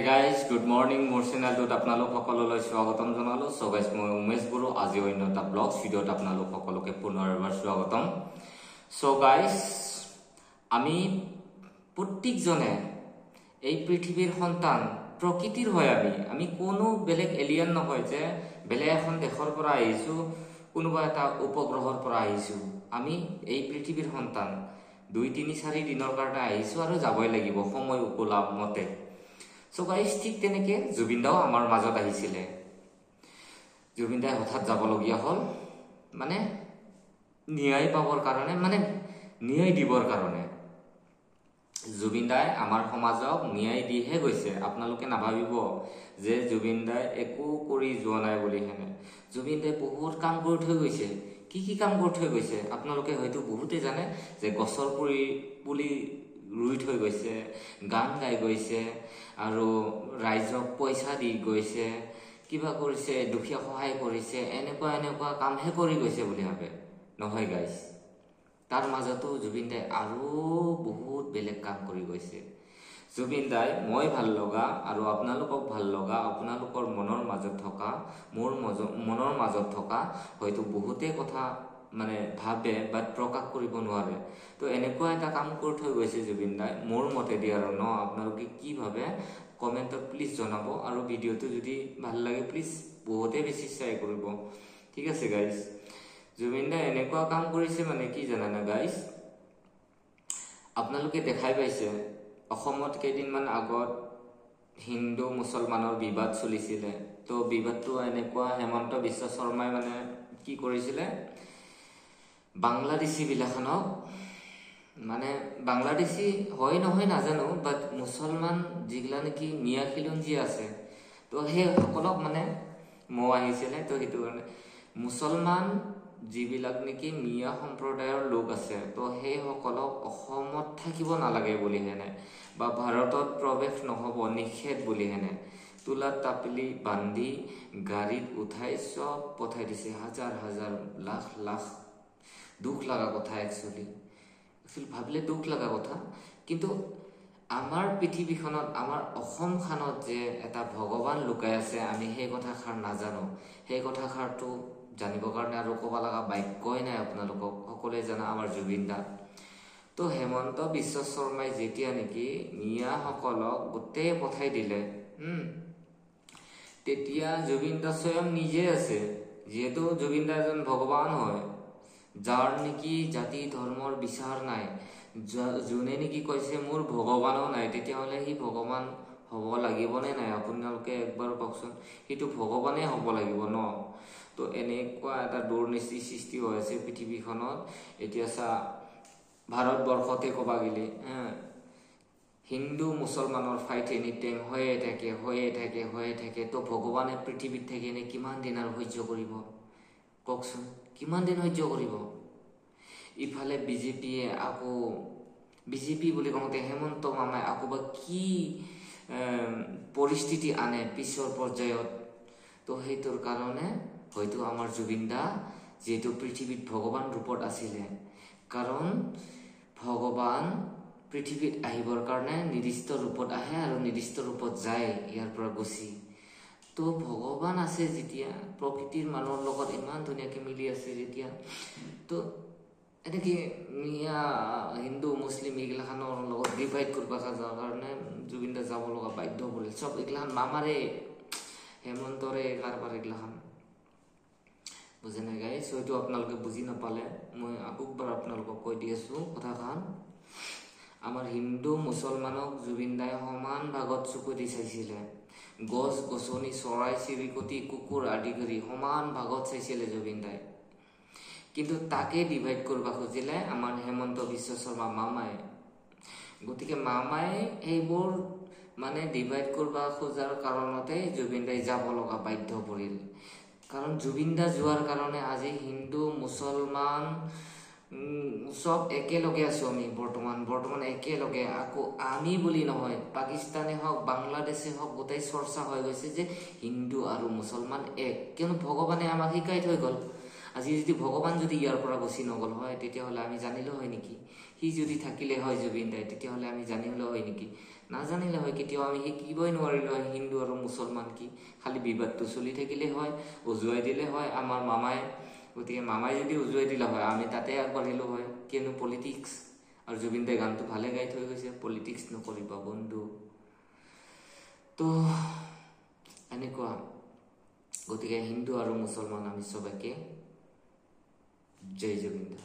guys, good morning. More channel to apnalok hokololoi swagatam janalu. So guys, moi Umesh Guru aji onno ta blog video ta apnalok hokoloke punorebar swagatam. So guys, ami প্রত্যেক জনে এই পৃথিবীর সন্তান প্রকৃতির হয় আমি কোনো বেলেগ এলিয়ান নহয় যে বেলেগ এখন দেশৰ পৰা আহিছো কোনোবা এটা উপগ্ৰহৰ পৰা আহিছো আমি এই পৃথিবীৰ সন্তান 2-3-4 দিনৰ কাৰণে আহিছো আৰু যাবই লাগিব সময় উপলব্ধ মতে সো গাইস ঠিক তেনেকে জুবিনদাও আমাৰ মাজত আহিছিলে জুবিনদাই হঠাৎ যাবলগীয়া হল মানে ন্যায় পাবৰ কাৰণে মানে ন্যায় দিবৰ কাৰণে জুবিনদাই আমাৰ সমাজক ন্যায় দিহে গৈছে আপোনালোকে নাভাবিব যে জুবিনদাই একো কৰি যোৱা নাই বুলি হেনে জুবিনদাই বহুত কাম কৰি থৈ গৈছে কি কাম কৰি থৈ গৈছে আপোনালোকে হয়তো বহুতে জানে যে গছৰ পুলি ৰুই থৈ গৈছে গান গাই গৈছে আৰু ৰাইজক পইচা দি গৈছে কিবা কৰিছে দুখীয়া সহায় কৰিছে এনেকুৱা কামহে কৰি গৈছে বুলি ভাবে নহয় গাইস তাৰ মাজতো জুবিনদাই আৰু বহুত বেলেগ কাম কৰি গৈছে জুবিনদাই মই ভাল লগা আৰু আপোনালোকক ভাল লগা আপোনালোকৰ মনৰ মাজত থকা মোৰ মনৰ মাজত থকা হয়তো বহুতে কথা মানে ভাবে বাট প্ৰকাশ কৰিব নোৱাৰে তো এনেকুৱা এটা কাম কৰি থৈ গৈছে জুবিনদাই মোৰ মতে দি আৰু ন আপোনালোকে কি ভাবে কমেন্টত প্লিজ জনাব আৰু ভিডিওটো যদি ভাল লাগে প্লিজ বহুতে বেছি শ্বেয়াৰ কৰিব ঠিক আছে গাইস জুবিনদাই এনেকুৱা কাম কৰিছে মানে কি জানা না গাইস আপোনালোকে দেখাই পাইছে অসমত কেইদিনমান আগত হিন্দু মুছলমানৰ বিবাদ চলিছিলে তো বিবাদটো এনেকুৱা হেমন্ত বিশ্ব শৰ্মাই মানে কি কৰিছিলে বাংলাদেশী বিলাখনক মানে বাংলাদেশী হয় নহয় নাজানো বাট মুছলমান যিগলা নেকি মিয়া খিলঞ্জি আছে তো সেই সকলক মানে মো আহিছিলে তো হেতু কাৰণে মুছলমান যিবিলাক নেকি মিয়া সম্প্ৰদায়ৰ লোক আছে তো সেই সকলক অসমত থাকিব নালাগে বুলি হেনে বা ভাৰতত প্ৰৱেশ নহব নিষেধ বুলি হেনে তুলাত তাপলি বান্ধি গাড়ীত উঠাই সব পঠাই দিছে হাজাৰ লাখ দুখ লাগা কথা একচুয়ালি ভাবলে দুখ লাগা কথা কিন্তু আমাৰ পৃথিৱীখনত আমাৰ অসম খানত যে এটা ভগৱান লুকাই আছে আমি সেই কথাখাৰ নাজানো সেই কথাখাৰটো জানিবৰ কাৰণে আৰু ক'ব লগা বাক্যই নাই আপোনালোকক সকলোৱে জানা আমাৰ জুবিনদা তো হেমন্ত বিশ্ব শৰ্মাই যেতিয়া নেকি মিয়া সকলক গোটেই পঠাই দিলে তেতিয়া জুবিনদা স্বয়ং নিজে আছে যেহেতু জুবিনদা এজন ভগৱান হয় যাৰ নেকি জাতি ধৰ্মৰ বিচাৰ নাই যোনে নেকি কৈছে মোৰ ভগৱানো নাই তেতিয়া হলে হি ভগৱান হ'ব লাগিবনে নাই আপোনালোকে একবাৰ কওকচোন হিটো ভগৱানে হ'ব লাগিব ন তো এনেকুৱা এটা দুৰ্নীতি সৃষ্টি হৈ আছে পৃথিৱীখনত এতিয়া সা ভাৰতবৰ্ষতে কবা গিলে হিন্দু মুছলমানৰ ফাইট এনিটাইম হয়ে থাকে তো ভগৱানে পৃথিৱীত থাকি নে কিমান দিন আৰু সহ্য কৰিব কওকচোন কিমান দিন সহ্য কৰিব ইফালে বিজেপি বুলি কওঁতে হেমন্ত মামাই আকৌ বা কি পৰিস্থিতি আনে পিছৰ পৰ্যায়ত তো হেইটোৰ কাৰণে হয়তো আমাৰ জুবিনদা যেটো পৃথিৱীত ভগৱান ৰূপত আছিলে কাৰণ ভগৱান পৃথিৱীত আহিবৰ কাৰণে নিৰ্দিষ্ট ৰূপত আহে আৰু নিৰ্দিষ্ট ৰূপত যায় ইয়াৰ পৰা গুছি তো ভগৱান আছে যেতিয়া প্ৰকৃতিৰ মানুহৰ লগত ইমান ধুনীয়াকৈ মিলি আছে যেতিয়া তো এনেকে মিয়া হিন্দু মুছলিম এইগিলাখনৰ লগত ডিভাইড কৰিব কাৰণে জুবিনদা যাব লগা বাধ্য কৰিল সব এইগিলাখন মামাৰে হেমন্তৰে কাৰবাৰ এইগিলাখন বুজি নাই গাইছ হয়তো আপোনালোকে বুজি নাপালে মই আকৌবাৰ আপোনালোকক কৈ দি আছো কথাখান আমাৰ হিন্দু মুছলমানক জুবিনদাই সমান ভাগত চকু দি চাইছিলে গছ গছনি চৰাই চিৰিকটি কুকুৰ আদি কৰি সমান ভাগত চাইছিলে জুবিনদাই কিন্তু তাকে ডিভাইড কৰিব খুজিলে আমাৰ হেমন্ত বিশ্ব শৰ্মা মামাই গতিকে মামাই এইবোৰ মানে ডিভাইড কৰিব খোজাৰ কাৰণতে জুবিনদাই যাব লগা বাধ্য পৰিল কাৰণ জুবিনদা যোৱাৰ কাৰণে আজি হিন্দু মুছলমান সব একেলগে আছো আমি বৰ্তমান একেলগে আকৌ আমি বুলি নহয় পাকিস্তানে হওক বাংলাদেশে হওক গোটেই চৰ্চা হৈ গৈছে যে হিন্দু আৰু মুছলমান এক কিয়নো ভগৱানে আমাক শিকাই থৈ গল আজি যদি ভগৱান যদি ইয়াৰ পৰা গুছি নগল হয় তেতিয়া হলে আমি জানিলো হয় নেকি হি যদি থাকিলে হয় জুবিনদাই তেতিয়া হলে আমি জানিলো হয় নেকি নাজানিলে হয় কেতিয়াও আমি শিকিবই নোৱাৰিলো হয় হিন্দু আৰু মুছলমান কি খালি বিবাদটো চলি থাকিলে হয় উজুৱাই দিলে হয় আমাৰ মামাই গতিকে মামাই যদি উজুৱাই দিলে হয় আমি তাতে আগবাঢ়িলো হয় কিয়নো পলিটিক্স আৰু জুবিন দাই গানটো ভালে গাই থৈ গৈছে পলিটিক্স নকৰিবা বন্ধু তো এনেকুৱা গতিকে হিন্দু আৰু মুছলমান আমি সবাইকে জয় জুবিন দা